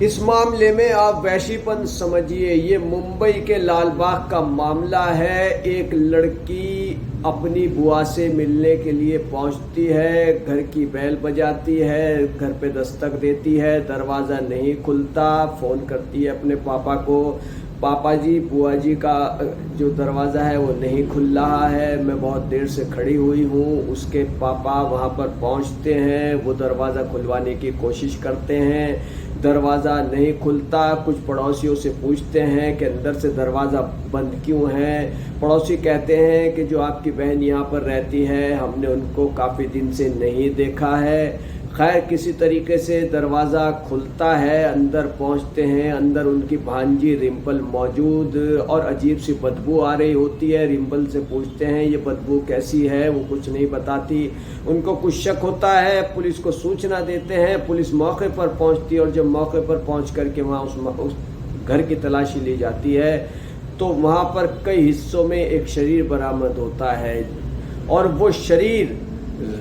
इस मामले में आप वैशीपन समझिए। ये मुंबई के लालबाग का मामला है। एक लड़की अपनी बुआ से मिलने के लिए पहुंचती है, घर की बेल बजाती है, घर पे दस्तक देती है, दरवाज़ा नहीं खुलता। फ़ोन करती है अपने पापा को, पापा जी बुआ जी का जो दरवाज़ा है वो नहीं खुल रहा है, मैं बहुत देर से खड़ी हुई हूँ। उसके पापा वहाँ पर पहुँचते हैं, वो दरवाज़ा खुलवाने की कोशिश करते हैं, दरवाज़ा नहीं खुलता। कुछ पड़ोसियों से पूछते हैं कि अंदर से दरवाज़ा बंद क्यों है। पड़ोसी कहते हैं कि जो आपकी बहन यहाँ पर रहती है, हमने उनको काफ़ी दिन से नहीं देखा है। खैर किसी तरीके से दरवाज़ा खुलता है, अंदर पहुँचते हैं। अंदर उनकी भांजी रिम्पल मौजूद और अजीब सी बदबू आ रही होती है। रिम्पल से पूछते हैं ये बदबू कैसी है, वो कुछ नहीं बताती। उनको कुछ शक होता है, पुलिस को सूचना देते हैं। पुलिस मौके पर पहुंचती है और जब मौके पर पहुंच करके वहां उस घर की तलाशी ली जाती है तो वहां पर कई हिस्सों में एक शरीर बरामद होता है और वो शरीर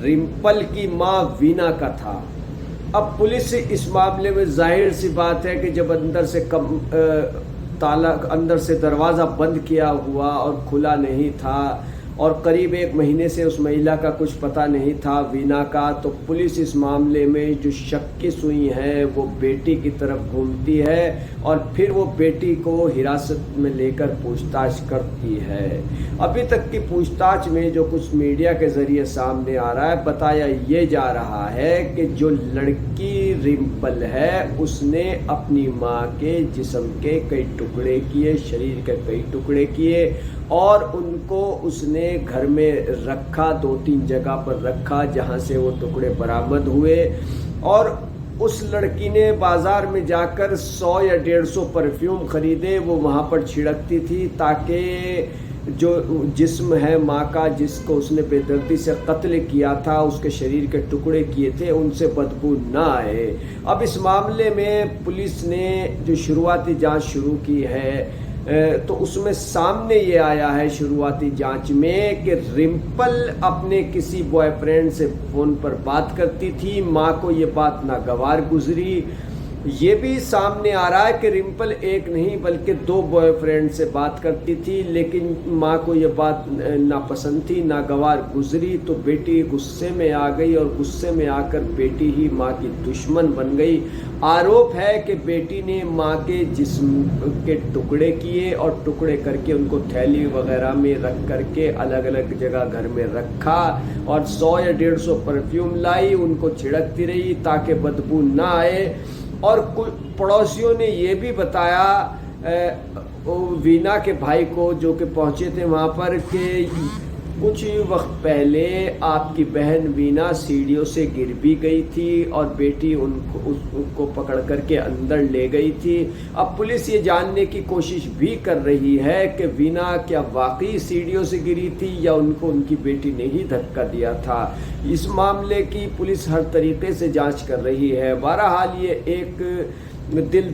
रिम्पल की माँ वीना का था। अब पुलिस इस मामले में जाहिर सी बात है कि जब अंदर से ताला अंदर से दरवाज़ा बंद किया हुआ और खुला नहीं था और करीब 1 महीने से उस महिला का कुछ पता नहीं था वीना का, तो पुलिस इस मामले में जो शक की सुई है वो बेटी की तरफ घूमती है और फिर वो बेटी को हिरासत में लेकर पूछताछ करती है। अभी तक की पूछताछ में जो कुछ मीडिया के ज़रिए सामने आ रहा है, बताया ये जा रहा है कि जो लड़की रिम्पल है उसने अपनी माँ के जिस्म के कई टुकड़े किए, शरीर के कई टुकड़े किए और उनको उसने घर में रखा, 2-3 जगह पर रखा जहाँ से वो टुकड़े बरामद हुए। और उस लड़की ने बाज़ार में जाकर 100 या 150 परफ्यूम ख़रीदे, वो वहाँ पर छिड़कती थी ताकि जो जिस्म है माँ का, जिसको उसने बेदर्दी से कत्ल किया था, उसके शरीर के टुकड़े किए थे, उनसे बदबू ना आए। अब इस मामले में पुलिस ने जो शुरुआती जांच शुरू की है तो उसमें सामने ये आया है शुरुआती जांच में कि रिम्पल अपने किसी बॉयफ्रेंड से फ़ोन पर बात करती थी। माँ को ये बात नागवार गुजरी। ये भी सामने आ रहा है कि रिम्पल एक नहीं बल्कि 2 बॉयफ्रेंड से बात करती थी, लेकिन माँ को ये बात नापसंद थी, नागवार गुजरी। तो बेटी गुस्से में आ गई और गुस्से में आकर बेटी ही माँ की दुश्मन बन गई। आरोप है कि बेटी ने माँ के जिस्म के टुकड़े किए और टुकड़े करके उनको थैली वगैरह में रख करके अलग अलग जगह घर में रखा और 100 या 150 परफ्यूम लाई, उनको छिड़कती रही ताकि बदबू ना आए। और कुछ पड़ोसियों ने ये भी बताया वीना के भाई को जो कि पहुंचे थे वहाँ पर कि कुछ वक्त पहले आपकी बहन वीना सीढ़ियों से गिर भी गई थी और बेटी उनको पकड़ करके अंदर ले गई थी। अब पुलिस ये जानने की कोशिश भी कर रही है कि वीना क्या वाकई सीढ़ियों से गिरी थी या उनको उनकी बेटी ने ही धक्का दिया था। इस मामले की पुलिस हर तरीके से जांच कर रही है। बहरहाल ये एक दिल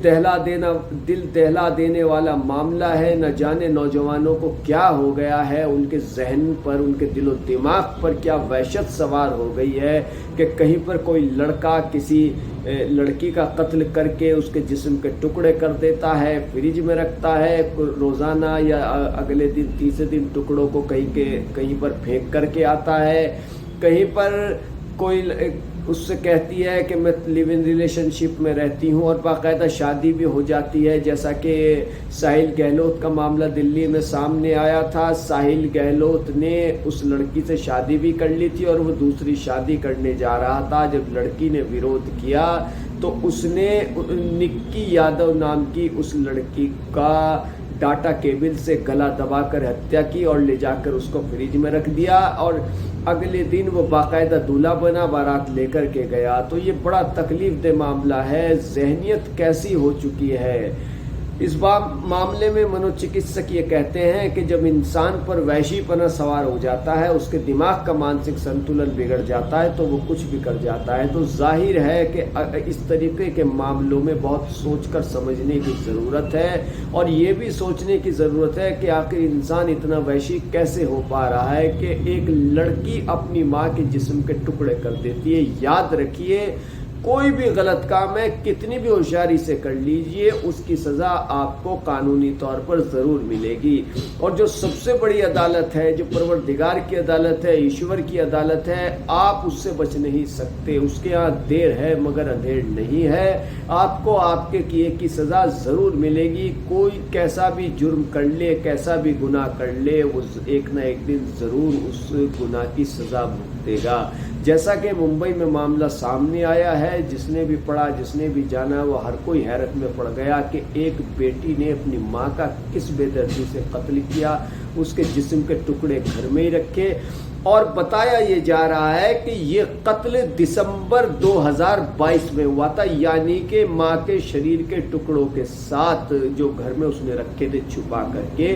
दहला देने वाला मामला है। न जाने नौजवानों को क्या हो गया है, उनके जहन पर, उनके दिलो दिमाग पर क्या वहशत सवार हो गई है कि कहीं पर कोई लड़का किसी लड़की का कत्ल करके उसके जिस्म के टुकड़े कर देता है, फ्रिज में रखता है, रोज़ाना या अगले दिन तीसरे दिन टुकड़ों को कहीं पर फेंक करके आता है। कहीं पर कोई उससे कहती है कि मैं लिव इन रिलेशनशिप में रहती हूँ और बाकायदा शादी भी हो जाती है, जैसा कि साहिल गहलोत का मामला दिल्ली में सामने आया था। साहिल गहलोत ने उस लड़की से शादी भी कर ली थी और वो दूसरी शादी करने जा रहा था। जब लड़की ने विरोध किया तो उसने निक्की यादव नाम की उस लड़की का डाटा केबल से गला दबाकर हत्या की और ले जाकर उसको फ्रिज में रख दिया और अगले दिन वो बाकायदा दूल्हा बना, बारात लेकर के गया। तो ये बड़ा तकलीफ दे मामला है। जहनियत कैसी हो चुकी है इस मामले में। मनोचिकित्सक ये कहते हैं कि जब इंसान पर वैशीपना सवार हो जाता है, उसके दिमाग का मानसिक संतुलन बिगड़ जाता है तो वो कुछ भी कर जाता है। तो जाहिर है कि इस तरीके के मामलों में बहुत सोचकर समझने की ज़रूरत है और ये भी सोचने की ज़रूरत है कि आखिर इंसान इतना वैशी कैसे हो पा रहा है कि एक लड़की अपनी माँ के जिस्म के टुकड़े कर देती है। याद रखिए, कोई भी गलत काम है कितनी भी होशियारी से कर लीजिए, उसकी सजा आपको कानूनी तौर पर जरूर मिलेगी। और जो सबसे बड़ी अदालत है, जो परवरदिगार की अदालत है, ईश्वर की अदालत है, आप उससे बच नहीं सकते। उसके यहाँ देर है मगर अंधेर नहीं है। आपको आपके किए की सजा जरूर मिलेगी। कोई कैसा भी जुर्म कर ले, कैसा भी गुनाह कर ले, वो एक ना एक दिन जरूर उस गुनाह की सजा भुगतेगा। जैसा कि मुंबई में मामला सामने आया है, जिसने भी पढ़ा, जिसने भी जाना, वो हर कोई हैरत में पड़ गया कि एक बेटी ने अपनी माँ का किस बेदर्दी से कत्ल किया, उसके जिस्म के टुकड़े घर में ही रखे। और बताया ये जा रहा है कि ये कत्ल दिसंबर 2022 में हुआ था, यानी कि माँ के शरीर के टुकड़ों के साथ जो घर में उसने रखे थे छुपा करके,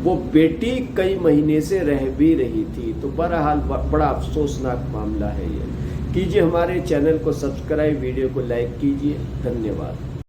वो बेटी कई महीने से रह भी रही थी। तो बहरहाल बड़ा अफसोसनाक मामला है ये। कीजिए हमारे चैनल को सब्सक्राइब, वीडियो को लाइक कीजिए। धन्यवाद।